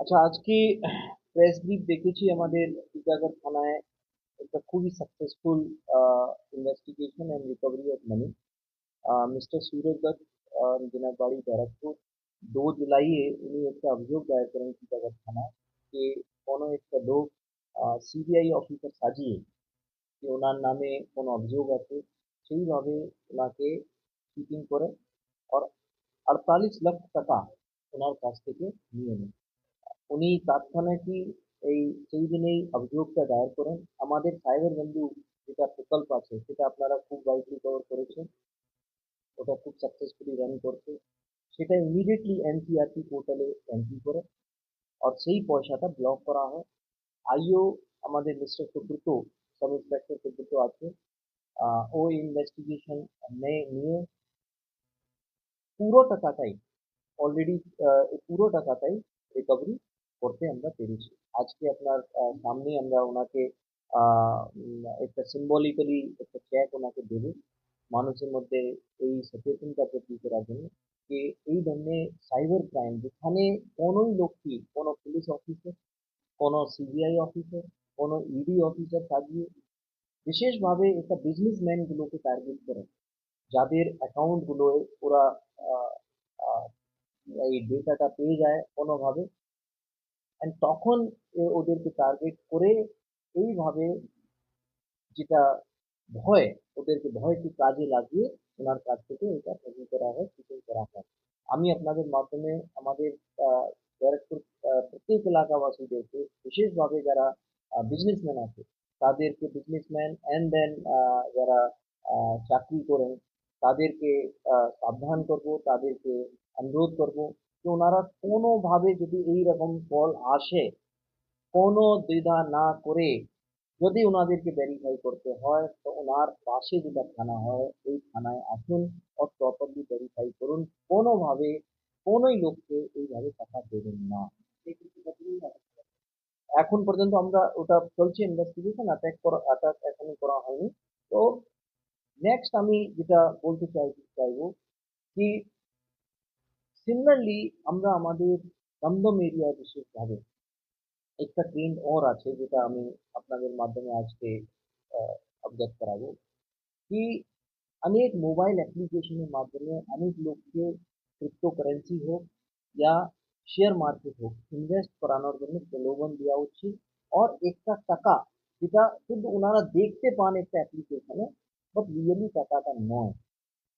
আচ্ছা, আজকে press brief দেখেছি আমাদের টিটাগড় থানায় একটা খুবই successful investigation and recovery of money. Mister Suraj Dutta যেনার বাড়ি ব্যারাকপুর, 2 जुलाई উনি একটা অভিযোগ দায়ের করেন টিটাগড় থানায় যে কোনো একটা লোক সিবিআই অফিসার সাজিয়ে যে ওনার নামে কোনো অভিযোগ আছে সেইভাবে ওনাকে চিটিং করে আর 48 লাখ টাকা ওনার কাছ থেকে নিয়ে নেয়। উনি তৎক্ষণাৎই এই সেই দিনেই অভিযোগটা দায়ের করেন। আমাদের সাইবার বন্ধু যেটা প্রকল্প আছে সেটা আপনারা খুব ওয়াইডলি কভার করেছেন, ওটা খুব সাকসেসফুলি রান করছে। সেটা ইমিডিয়েটলি এনসিআরটি পোর্টালে এন্ট্রি করে আর সেই পয়সাটা ব্লক করা হয়। আইও আমাদের mister Subrata, sub inspector Subrata আছে, ও ইনভেস্টিগেশন নিয়ে পুরো টাকাটাই অলরেডি পুরো টাকাটাই রিকভারি করতে আমরা পেরেছি। আজকে আপনার সামনে আমরা ওনাকে একটা সিম্বলিক্যালি একটা চেক ওনাকে দেবো মানুষের মধ্যে এই সচেতনতা বৃদ্ধি করার জন্য যে এই ধরনের সাইবার ক্রাইম যেখানে কোনোই লোককে কোনো পুলিশ অফিসার, কোনো সিবিআই অফিসার, কোনো ইডি অফিসার সাজিয়ে বিশেষভাবে একটা বিজনেসম্যান গুলোকে টার্গেট করে যাদের অ্যাকাউন্ট গুলো ওরা আহ, আহ, এই ডেটাটা পেয়ে যায় কোনোভাবে, অ্যান্ড তখন ওদেরকে টার্গেট করে এইভাবে যেটা ভয়, ওদেরকে ভয়কে কাজে লাগিয়ে ওনার কাছ থেকে এটা তৈরি করা হয়, চিটিং করা হয়। আমি আপনাদের মাধ্যমে আমাদের ব্যারাকপুর প্রত্যেক এলাকাবাসীদেরকে বিশেষভাবে যারা বিজনেসম্যান আছে তাদেরকে, বিজনেসম্যান অ্যান্ড দেন যারা চাকরি করেন তাদেরকে সাবধান করব, তাদেরকে অনুরোধ করব যে ওনারা কোনোভাবে যদি এই রকম কল আসে কোনো দ্বিধা না করে যদি ওনাদেরকে ভেরিফাই করতে হয় তো ওনার পাশে যেটা থানা হয় ওই থানায় আসুন আর প্রপারলি ভেরিফাই করুন। কোনোভাবে কোনোই লোককে এইভাবে টাকা দেবেন না। এখন পর্যন্ত আমরা ওটা চলছে ইনভেস্টিগেশন, অ্যাটাক এখনো করা হয়নি। তো নেক্সট আমি যেটা বলতে চাইবো কি, সিমিলারলি আমরা আমাদের দমদম এরিয়া বিশেষভাবে একটা ট্রেন্ড ওর আছে যেটা আমি আপনাদের মাধ্যমে আজকে অবজার্ভ कराबो कि अनेक मोबाइल एप्लीकेशन के माध्यम में अनेक लोग के क्रिप्टो करेंसी हो या শেয়ার মার্কেট হোক ইনভেস্ট করানোর জন্য প্রলোভন দেওয়া উচিত আর একটা টাকা যেটা শুধু ওনারা দেখতে পান একটা অ্যাপ্লিকেশনে বাট রিয়েলি টাকাটা নয়।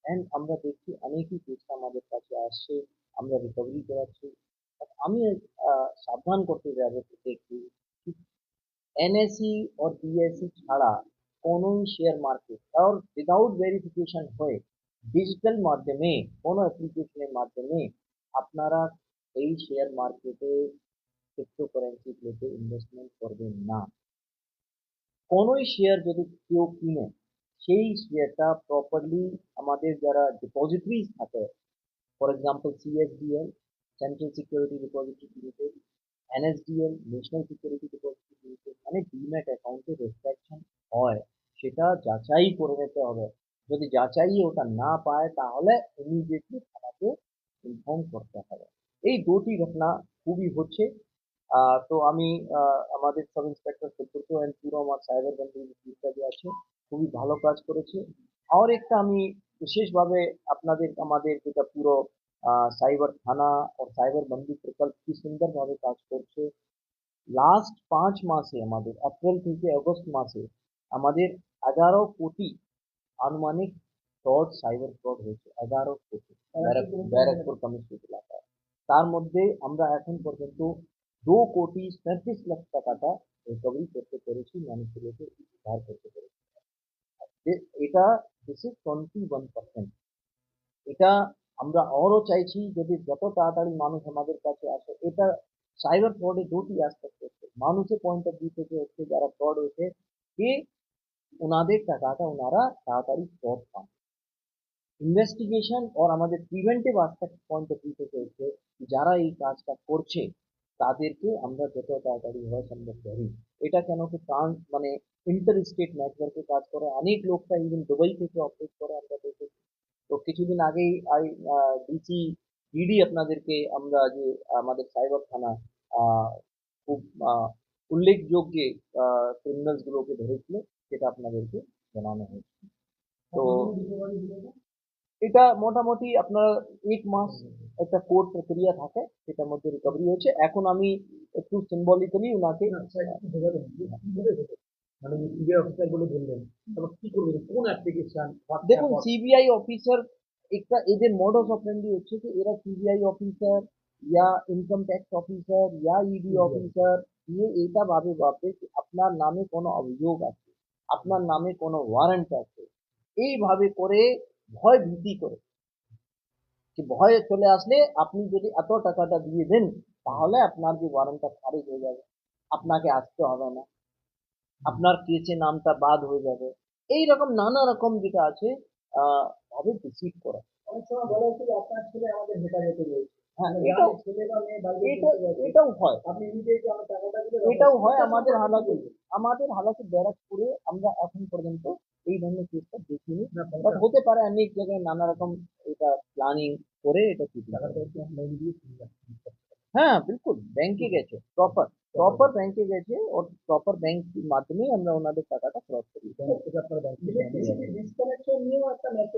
অ্যান্ড আমরা দেখছি অনেকই কেস আমাদের কাছে আসছে, আমরা রিকভারি করাচ্ছি। But আমি সাবধান করতে যাবো দেখছি एनएसई और बीएसई ছাড়া কোনোই শেয়ার মার্কেট আর উইদাউট ভেরিফিকেশন হয়ে ডিজিটাল মাধ্যমে কোনো অ্যাপ্লিকেশনের মাধ্যমে আপনারা এই শেয়ার মার্কেটে ক্রিপ্টোকারেন্সিগুলোতে ইনভেস্টমেন্ট করবেন না। কোনোই শেয়ার যদি কেউ কিনে সেই শেয়ারটা প্রপারলি আমাদের যারা ডিপোজিটরিজ থাকে, for example CSDL, central security depository limited, NSDL, national security depository limited, মানে ডিম্যাট অ্যাকাউন্টে রেস্ট্রিকশন হয় সেটা যাচাই করে নিতে হবে। যদি যাচাই ওটা না পায় তাহলে ইমিডিয়েটলি থানাকে ইনফর্ম করতে হবে। এই দুটি ঘটনা খুবই হচ্ছে। তো আমি আমাদের সাব ইন্সপেক্টর সুব্রত অ্যান্ড পুরো আমার সাইবার বন্ধু ইত্যাদি আছে, খুবই ভালো কাজ করেছে। আর একটা আমি বিশেষভাবে আপনাদের আমাদের যেটা পুরো সাইবার থানা ও সাইবার বন্ধু প্রকল্প কি সুন্দরভাবে কাজ করছে। লাস্ট 5 মাসে আমাদের এপ্রিল থেকে আগস্ট মাসে আমাদের 11 কোটি আনুমানিক ফ্রড, সাইবার ফ্রড হয়েছে। 11 কোটি ব্যারাকপুর কমিশনারেট এলাকায়। তার মধ্যে আমরা এখন পর্যন্ত 2,37 লাখ টাকাটা রিকভারি করতে পেরেছি, মানুষগুলোকে উদ্ধার করতে পেরেছি। এটা দিস ইজ 21%। এটা আমরা আরও চাইছি যদি যত তাড়াতাড়ি মানুষ আমাদের কাছে আসে। এটা সাইবার ফ্রডে দুটি অ্যাসপেক্ট হচ্ছে, মানুষের পয়েন্ট অফ ভিউ থেকে হচ্ছে যারা ফ্রড হয়েছে কি ওনাদের টাকাটা ওনারা তাড়াতাড়ি ফ্রড পান। ইনভেস্টিগেশন আর আমাদের preventive aspect point of view থেকে হচ্ছে যারা এই কাজটা করছে তাদেরকে আমরা যত তাড়াতাড়ি হয় সম্ভব করি। এটা কেন কি ট্রান্স মানে ইন্টার স্টেট নেটওয়ার্কে কাজ করে অনেক লোকটা ইভেন দুবাই থেকে অপারেট করে আমরা দেখেছি। তো কিছুদিন আগেই ডিসি ইডি আপনাদেরকে আমরা যে আমাদের সাইবার থানা আহ, খুব উল্লেখযোগ্য ক্রিমিনালস গুলোকে ধরেছিল, সেটা আপনাদেরকে জানানো হয়েছে। তো এটা মোটামুটি আপনার 1 মাস একটা কোর্ট প্রক্রিয়া থাকে, সেটার মধ্যে রিকভারি হয়েছে। এখন আমি একটু সিম্বলিক্যালি ওনাকে মানে সিবিআই অফিসার বলে বললেন, তারপর কি করবেন, কোন অ্যাপ্লিকেশন, দেখুন, সিবিআই অফিসার একটা এদের মোডস অপারেন্ডি হচ্ছে कि এরা সিবিআই অফিসার या ইনকাম ট্যাক্স অফিসার या ইডি অফিসার, ये এটা ভাবে कि আপনার নামে কোনো অভিযোগ আছে, আপনার নামে কোনো ওয়ারেন্ট আছে, এইভাবে করে ভয় ভীতি করে, যে ভয়ে চলে আসলে আপনি যদি এত টাকাটা দিয়ে দেন তাহলে আপনার যে ওয়ারেন্টটা খারিজ হয়ে যাবে, আপনাকে আসতে হবে না, আপনার কেসে নামটা বাদ হয়ে যাবে, এই রকম নানা রকম যেটা আছে ভাবে ডিসিভ করা। অনেক সময় বলা হচ্ছে যে আপনার ছেলে আমাদের হেফাজতে রয়েছে, হ্যাঁ, মানে এটাও গ্রামের ছেলে বা মেয়ে বাইরে এটা চলে যাচ্ছে, এটাও হয়, আপনি ইমিডিয়েটলি আমার টাকাটা দিলে এটাও হয় এটা আমাদের সম্পর্কে কি হালাতে। বলবেন? ব্যারাকপুরে আমরা এখন পর্যন্ত এই ধরনের কেসটা দেখিনি, না বাট টাকা হতে পারে অনেক জায়গায় নানা রকম এটা প্ল্যানিং করে এটা চিটিং করে। টাকাটা হচ্ছে আপনার দিয়ে হ্যাঁ, বিলকুল ব্যাংকে গেছে, প্রপার প্রপার ব্যাংকে গেছে, ওর প্রপার ব্যাংক মাধ্যমে আমরা ওনাদের টাকাটা ক্রস করি। আপনার ব্যাংক থেকে ডিসকানেকশন নিয়েও একটা